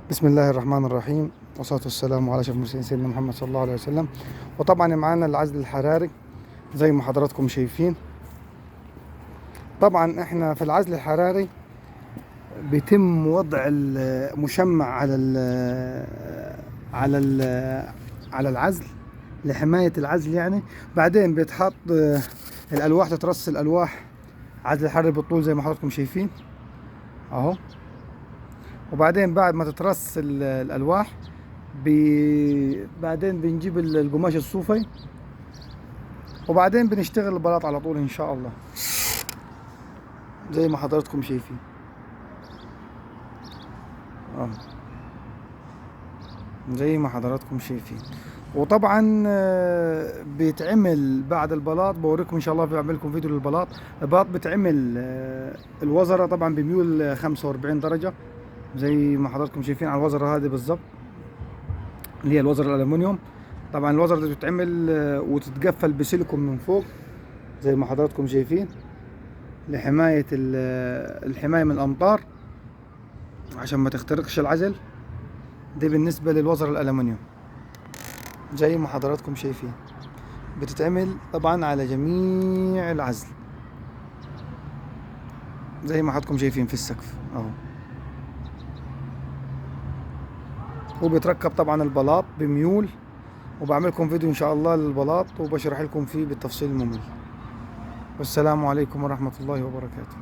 بسم الله الرحمن الرحيم، والصلاة والسلام على أشرف المرسلين سيدنا محمد صلى الله عليه وسلم. وطبعا معانا العزل الحراري زي ما حضراتكم شايفين. طبعا احنا في العزل الحراري بيتم وضع المشمع على ال على العزل لحماية العزل يعني. بعدين بيتحط الألواح، تترص الألواح عزل الحراري بالطول زي ما حضراتكم شايفين اهو. وبعدين بعد ما تترص الألواح بعدين بنجيب القماش الصوفي، وبعدين بنشتغل البلاط على طول ان شاء الله زي ما حضراتكم شايفين اه، زي ما حضراتكم شايفين. وطبعا بيتعمل بعد البلاط، بوريكم ان شاء الله، بعمل لكم فيديو للبلاط. البلاط بيتعمل الوزره طبعا بميول 45 درجه زي ما حضراتكم شايفين على الوزره هذه بالظبط، اللي هي الوزره الالومنيوم. طبعا الوزره دي بتتعمل وتتقفل بسيليكون من فوق زي ما حضراتكم شايفين لحماية الحماية من الأمطار عشان ما تخترقش العزل. دي بالنسبة للوزر الألمنيوم زي ما حضراتكم شايفين، بتتعمل طبعا على جميع العزل زي ما حضراتكم شايفين في السقف اهو. وبيتركب طبعا البلاط بميول، وبعمل لكم فيديو ان شاء الله للبلاط وبشرح لكم فيه بالتفصيل الممل. والسلام عليكم ورحمة الله وبركاته.